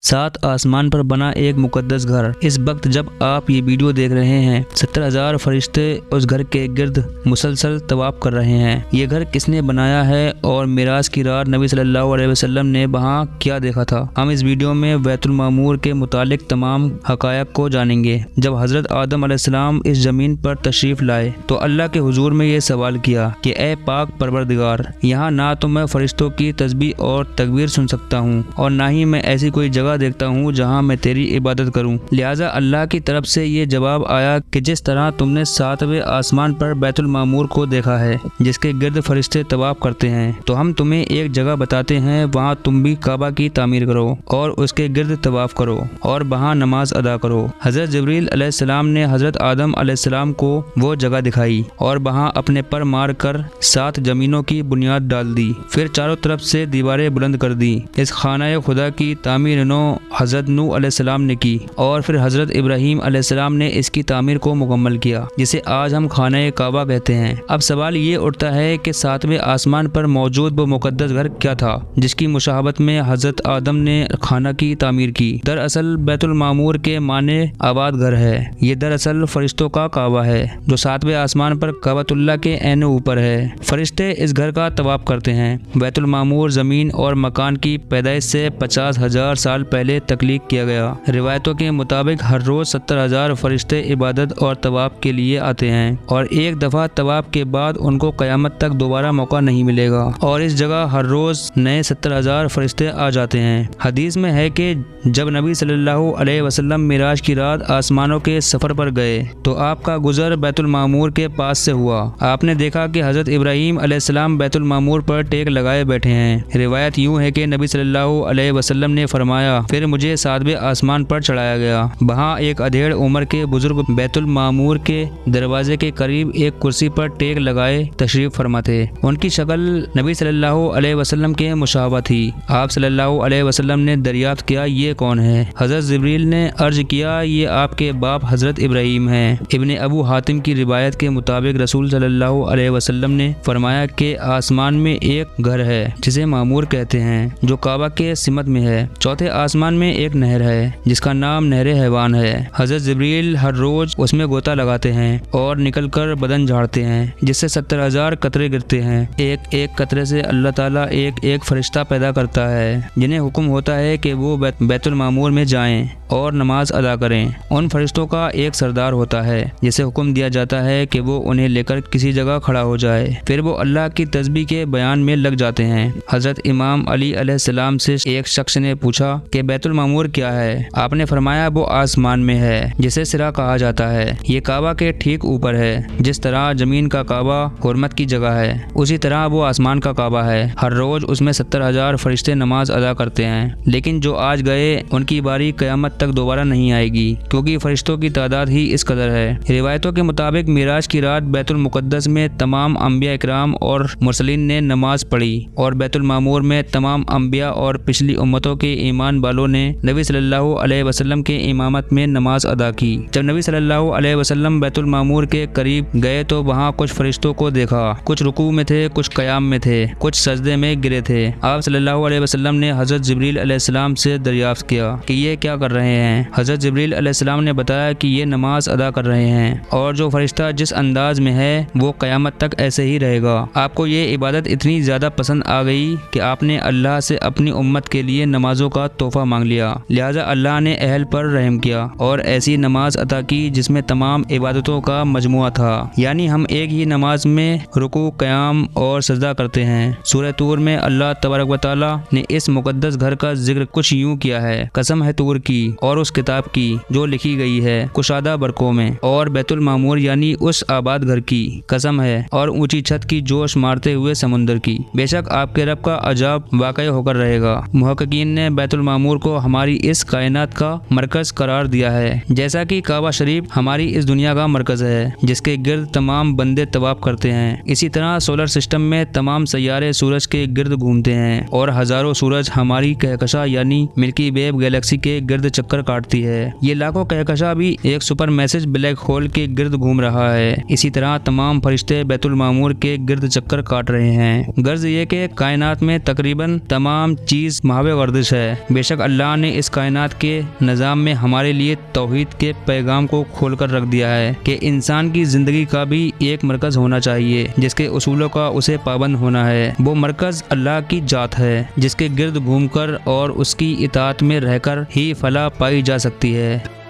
सात आसमान पर बना एक मुकद्दस घर। इस वक्त जब आप ये वीडियो देख रहे हैं 70,000 फरिश्ते उस घर के गिर्द मुसलसल तवाफ कर रहे हैं। ये घर किसने बनाया है और मिराज की रात नबी सल्लल्लाहु अलैहि वसल्लम ने वहाँ क्या देखा था, हम इस वीडियो में बैतुल मामूर के मुतालिक तमाम हकायक को जानेंगे। जब हजरत आदम अलैहिस्सलाम इस जमीन पर तशरीफ लाए तो अल्लाह के हुजूर में ये सवाल किया कि ए पाक परवरदिगार, यहाँ ना तो मैं फरिश्तों की तस्बीह और तकबीर सुन सकता हूँ और ना ही मैं ऐसी कोई जगह देखता हूँ जहाँ मैं तेरी इबादत करूँ। लिहाजा अल्लाह की तरफ से ये जवाब आया कि जिस तरह तुमने 7वें आसमान पर बैतुल मामूर को देखा है जिसके गिर्द फरिश्ते तवाफ करते हैं, तो हम तुम्हें एक जगह बताते हैं, वहाँ तुम भी काबा की तामीर करो और उसके गिर्द तवाफ करो और वहाँ नमाज अदा करो। हजरत जिब्रील अलैहिस्सलाम ने हजरत आदम अलैहिस्सलाम को वो जगह दिखाई और वहाँ अपने पर मार कर 7 जमीनों की बुनियाद डाल दी, फिर चारों तरफ से दीवारें बुलंद कर दी। इस खाना खुदा की तामीर हजरत नूह अलैहिस्सलाम ने की और फिर हजरत इब्राहीम अलैहिस्सलाम ने इसकी तामीर को मुकम्मल किया, जिसे आज हम खाना काबा कहते हैं। अब सवाल ये उठता है कि 7वें आसमान पर मौजूद वो मुकद्दस घर क्या था जिसकी मुशाहबत में हजरत आदम ने खाना की तामीर की। दरअसल बैतुल मामूर के माने आबाद घर है। ये दरअसल फरिश्तों का काबा है जो 7वें आसमान पर काबतुल्लाह के ऐन ऊपर है। फरिश्ते इस घर का तवाफ करते हैं। बैतुल मामूर जमीन और मकान की पैदाइश से 50,000 साल पहले तख्लीक किया गया। रिवायतों के मुताबिक हर रोज 70,000 फरिश्ते इबादत और तवाफ के लिए आते हैं और एक दफा तवाफ के बाद उनको कयामत तक दोबारा मौका नहीं मिलेगा और इस जगह हर रोज नए 70,000 फरिश्ते आ जाते हैं। हदीस में है कि जब नबी सल्लल्लाहु अलैहि वसल्लम मिराज की रात आसमानों के सफर पर गए तो आपका गुजर बैतुल मामूर के पास से हुआ। आपने देखा कि हजरत इब्राहीम अलैहिस्सलाम बैतुल मामूर पर टेक लगाए बैठे हैं। रिवायत यूँ है कि नबी सल्लल्लाहु अलैहि वसल्लम ने फरमाया, फिर मुझे 7वें आसमान पर चढ़ाया गया। वहाँ एक अधेड़ उम्र के बुजुर्ग बैतुल मामूर के दरवाजे के करीब एक कुर्सी पर टेक लगाए तशरीफ फरमा थे। उनकी शक्ल नबी सल्लल्लाहु अलैहि वसल्लम के मुशाबा थी। आप सल्लल्लाहु अलैहि वसल्लम ने दरियाफ्त किया, ये कौन है? हजरत जिब्रील ने अर्ज किया, ये आपके बाप हजरत इब्राहीम हैं। इब्ने अबू हातिम की रिवायत के मुताबिक रसूल सल्लल्लाहु अलैहि वसल्लम ने फरमाया कि आसमान में एक घर है जिसे मामूर कहते हैं जो काबा के सिमत में है। चौथे आसमान में एक नहर है जिसका नाम नहरे हैवान है। हजरत जिब्रील हर रोज उसमें गोता लगाते हैं और निकलकर बदन झाड़ते हैं जिससे 70,000 कतरे गिरते हैं। एक एक कतरे से अल्लाह ताला एक एक फरिश्ता पैदा करता है जिन्हें हुक्म होता है कि वो बैतुल मामूर में जाएं और नमाज अदा करें। उन फरिश्तों का एक सरदार होता है जिसे हुक्म दिया जाता है कि वो उन्हें लेकर किसी जगह खड़ा हो जाए, फिर वो अल्लाह की तस्बीह के बयान में लग जाते हैं। हजरत इमाम अली अलैहिस्सलाम से एक शख्स ने पूछा कि बैतुल मामूर क्या है? आपने फरमाया वो आसमान में है जिसे सिरा कहा जाता है। ये काबा के ठीक ऊपर है। जिस तरह जमीन का काबा हुर्मत की जगह है उसी तरह वो आसमान का काबा है। हर रोज उसमें 70,000 फरिश्ते नमाज अदा करते हैं, लेकिन जो आज गए उनकी बारी कयामत तक दोबारा नहीं आएगी क्योंकि फरिश्तों की तादाद ही इस कदर है। रिवायतों के मुताबिक मिराज की रात बैतुल मुकद्दस में तमाम अंबिया इकराम और मुरसलीन ने नमाज पढ़ी और बैतुल मामूर में तमाम अंबिया और पिछली उम्मतों के ईमान वालों ने नबी सल्लल्लाहु अलैहि वसल्लम के इमामत में नमाज अदा की। जब नबी सल्लल्लाहु अलैहि वसल्लम बैतुल मामूर के करीब गए तो वहाँ कुछ फरिश्तों को देखा। कुछ रुकू में थे, कुछ कयाम में थे, कुछ सजदे में गिरे थे। आप सल्लल्लाहु अलैहि वसल्लम ने हजरत जिब्रील अलैहिस्सलाम से दरियाफ्त किया कि ये क्या कर रहे हैं। हजरत जिब्रील अलैहिस्सलाम ने बताया कि ये नमाज अदा कर रहे हैं और जो फरिश्ता जिस अंदाज में है वो कयामत तक ऐसे ही रहेगा। आपको ये इबादत इतनी ज़्यादा पसंद आ गई कि आपने अल्लाह से अपनी उम्मत के लिए नमाजों का तोहफा मांग लिया। लिहाजा अल्लाह ने अहल पर रहम किया और ऐसी नमाज अता की जिसमें तमाम इबादतों का मजमुआ था, यानी हम एक ही नमाज में रुकू, क़याम और सजदा करते हैं। सूरह तूर में अल्लाह तबारक व तआला ने इस मुकद्दस घर का जिक्र कुछ यूँ किया है, कसम है तूर की और उस किताब की जो लिखी गई है कुशादा बरकों में, और बैतुल मामूर यानी उस आबाद घर की कसम है, और ऊंची छत की जोश मारते हुए समुंदर की। बेशक आपके रब का अजाब वाक़ई होकर रहेगा। मुहक्किकीन ने बैतुल मामूर को हमारी इस कायनात का मरकज करार दिया है, जैसा कि काबा शरीफ हमारी इस दुनिया का मरकज है जिसके गिर्द तमाम बंदे तवाफ करते हैं। इसी तरह सोलर सिस्टम में तमाम सैयारे सूरज के गिर्द घूमते हैं और हजारों सूरज हमारी कहकशा यानी मिल्की वेव गैलेक्सी के गिर्द चक्कर काटती है। ये लाखों कहकशां भी एक सुपर मैसेज ब्लैक होल के गिर्द घूम रहा है। इसी तरह तमाम फरिश्ते बैतुल मामूर के गिर्द चक्कर काट रहे हैं। गर्ज ये कि कायनात में तकरीबन तमाम चीज महावे गर्दिश है। बेशक अल्लाह ने इस कायनात के निज़ाम में हमारे लिए तौहीद के पैगाम को खोल कर रख दिया है कि इंसान की जिंदगी का भी एक मरकज होना चाहिए जिसके उसूलों का उसे पाबंद होना है। वो मरकज अल्लाह की जात है जिसके गिर्द घूमकर और उसकी इताअत में रहकर ही फलाह पाई जा सकती है।